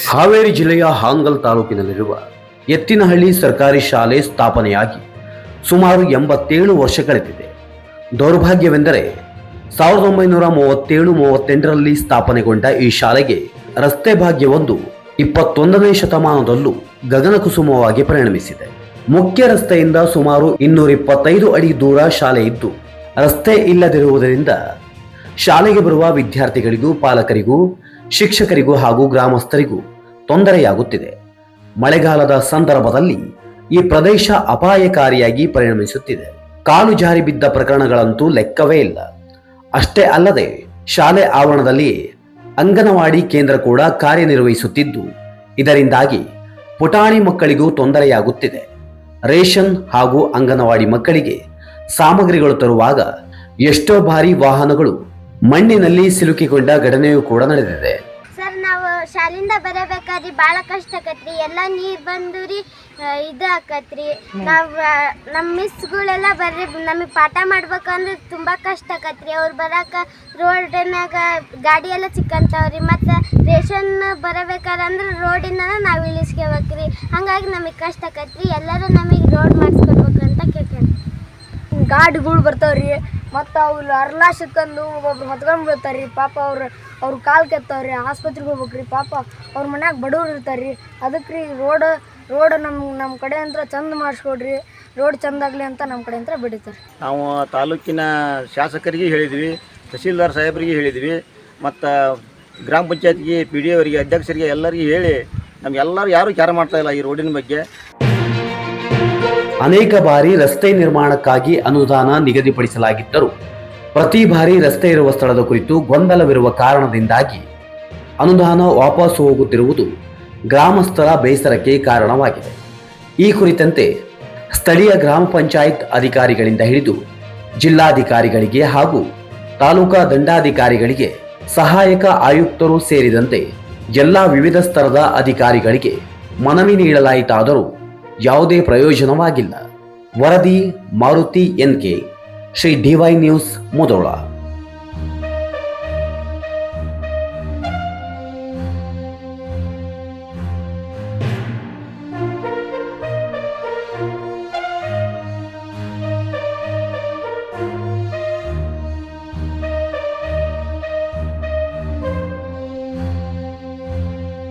ಹಾವೇರಿ ಜಿಲ್ಲೆಯ ಹಾಂಗಲ್ ತಾಲೂಕಿನಲ್ಲಿರುವ ಎತ್ತಿನಹಳ್ಳಿ ಸರ್ಕಾರಿ ಶಾಲೆ ಸ್ಥಾಪನೆಯಾಗಿ ಸುಮಾರು 87 ವರ್ಷ ಕಳೆದಿದೆ. ದೌರ್ಭಾಗ್ಯವೆಂದರೆ 1937-38ರಲ್ಲಿ ಸ್ಥಾಪನೆಗೊಂಡ ಈ ಶಾಲೆಗೆ ರಸ್ತೆ ಭಾಗ್ಯವೊಂದು 21ನೇ ಶತಮಾನದಲ್ಲೂ ಗಗನಕುಸುಮವಾಗಿ ಪರಿಣಮಿಸಿದೆ. ಮುಖ್ಯ ರಸ್ತೆಯಿಂದ ಸುಮಾರು 225 ಅಡಿ ದೂರ ಶಾಲೆ ಇದ್ದು, ರಸ್ತೆ ಇಲ್ಲದಿರುವುದರಿಂದ ಶಾಲೆಗೆ ಬರುವ ವಿದ್ಯಾರ್ಥಿಗಳಿಗೂ, ಪಾಲಕರಿಗೂ, ಶಿಕ್ಷಕರಿಗೂ ಹಾಗೂ ಗ್ರಾಮಸ್ಥರಿಗೂ ತೊಂದರೆಯಾಗುತ್ತಿದೆ. ಮಳೆಗಾಲದ ಸಂದರ್ಭದಲ್ಲಿ ಈ ಪ್ರದೇಶ ಅಪಾಯಕಾರಿಯಾಗಿ ಪರಿಣಮಿಸುತ್ತಿದೆ. ಕಾಲು ಜಾರಿ ಬಿದ್ದ ಪ್ರಕರಣಗಳಂತೂ ಲೆಕ್ಕವೇ ಇಲ್ಲ. ಅಷ್ಟೇ ಅಲ್ಲದೆ ಶಾಲೆ ಆವರಣದಲ್ಲಿ ಅಂಗನವಾಡಿ ಕೇಂದ್ರ ಕೂಡ ಕಾರ್ಯನಿರ್ವಹಿಸುತ್ತಿದ್ದು, ಇದರಿಂದಾಗಿ ಪುಟಾಣಿ ಮಕ್ಕಳಿಗೂ ತೊಂದರೆಯಾಗುತ್ತಿದೆ. ರೇಷನ್ ಹಾಗೂ ಅಂಗನವಾಡಿ ಮಕ್ಕಳಿಗೆ ಸಾಮಗ್ರಿಗಳು ತರುವಾಗ ಎಷ್ಟೋ ಬಾರಿ ವಾಹನಗಳು ಮಣ್ಣಿನಲ್ಲಿ ಸಿಲುಕಿಕೊಂಡ ಘಟನೆಯೂ ಕೂಡ ನಡೆದಿದೆ. ಸರ್, ನಾವು ಶಾಲಿಂದ ಬರಬೇಕಾದ್ರೆ ಭಾಳ ಕಷ್ಟ ಆಕತ್ರಿ. ಎಲ್ಲ ನೀರು ಬಂದು ರೀ ಇದು ಆಕತ್ರಿ. ನಾವು ನಮ್ಮ ಮಿಸ್ಗಳೆಲ್ಲ ಬರ್ರಿ ನಮಗೆ ಪಾಠ ಮಾಡ್ಬೇಕಂದ್ರೆ ತುಂಬ ಕಷ್ಟ ಆಕತ್ರಿ. ಅವ್ರು ಬರೋಕೆ ರೋಡ್ನಾಗ ಗಾಡಿ ಎಲ್ಲ ಸಿಕ್ಕಂತಾವ್ರಿ. ಮತ್ತು ರೇಷನ್ ಬರಬೇಕಾದ್ರೆ ರೋಡಿನ ನಾವು ಇಳಿಸ್ಕೋಬೇಕ್ರಿ. ಹಾಗಾಗಿ ನಮಗೆ ಕಷ್ಟ ಆಕತ್ರಿ. ಎಲ್ಲರೂ ನಮಗೆ ರೋಡ್ ಮಾಡಿಸ್ಕೊಡ್ಬೇಕಂತ ಕೇಳ್ತೀನಿ. ಗಾಡಿಗಳು ಬರ್ತಾವ್ರಿ, ಮತ್ತು ಅವ್ರು ಅರ್ಲಾಶಕ್ಕಂದು ಒಬ್ಬೊಬ್ರು ಹೊತ್ಕೊಂಡು ಬಿಡ್ತಾರೆ ರೀ. ಪಾಪ ಅವ್ರು ಕಾಲು ಕೆತ್ತವ್ರಿ, ಆಸ್ಪತ್ರೆಗೆ ಹೋಗ್ಬೇಕ್ರಿ. ಪಾಪ ಅವ್ರ ಮನ್ಯಾಗ ಬಡವ್ರು ಇರ್ತಾರೆ ರೀ. ಅದಕ್ಕೆ ರೀ ರೋಡ್ ನಮ್ಮ ಕಡೆ ಅಂತ ಚಂದ ಮಾಡಿಸ್ಕೊಡ್ರಿ, ರೋಡ್ ಚಂದಾಗಲಿ ಅಂತ ನಮ್ಮ ಕಡೆ ಅಂತ ಬಿಡ್ತಾರೆ. ನಾವು ತಾಲೂಕಿನ ಶಾಸಕರಿಗೆ ಹೇಳಿದ್ವಿ, ತಹಸೀಲ್ದಾರ್ ಸಾಹೇಬರಿಗೆ ಹೇಳಿದ್ವಿ, ಮತ್ತು ಗ್ರಾಮ ಪಂಚಾಯತ್ಗೆ, PD ಅವರಿಗೆ, ಅಧ್ಯಕ್ಷರಿಗೆ ಎಲ್ಲರಿಗೆ ಹೇಳಿ ನಮಗೆಲ್ಲರೂ ಯಾರೂ ಕ್ಯಾರ ಮಾಡ್ತಾಯಿಲ್ಲ ಈ ರೋಡಿನ ಬಗ್ಗೆ. ಅನೇಕ ಬಾರಿ ರಸ್ತೆ ನಿರ್ಮಾಣಕ್ಕಾಗಿ ಅನುದಾನ ನಿಗದಿಪಡಿಸಲಾಗಿದ್ದರೂ ಪ್ರತಿ ಬಾರಿ ರಸ್ತೆ ಇರುವ ಸ್ಥಳದ ಕುರಿತು ಗೊಂದಲವಿರುವ ಕಾರಣದಿಂದಾಗಿ ಅನುದಾನ ವಾಪಸ್ಸು ಹೋಗುತ್ತಿರುವುದು ಗ್ರಾಮಸ್ಥರ ಬೇಸರಕ್ಕೆ ಕಾರಣವಾಗಿದೆ. ಈ ಕುರಿತಂತೆ ಸ್ಥಳೀಯ ಗ್ರಾಮ ಪಂಚಾಯತ್ ಅಧಿಕಾರಿಗಳಿಂದ ಹಿಡಿದು ಜಿಲ್ಲಾಧಿಕಾರಿಗಳಿಗೆ ಹಾಗೂ ತಾಲೂಕಾ ದಂಡಾಧಿಕಾರಿಗಳಿಗೆ, ಸಹಾಯಕ ಆಯುಕ್ತರು ಸೇರಿದಂತೆ ಎಲ್ಲ ವಿವಿಧ ಸ್ತರದ ಅಧಿಕಾರಿಗಳಿಗೆ ಮನವಿ ನೀಡಲಾಯಿತಾದರೂ ಯಾವುದೇ ಪ್ರಯೋಜನವಾಗಿಲ್ಲ. ವರದಿ Maruti NK, Shri DY news, Mudhol.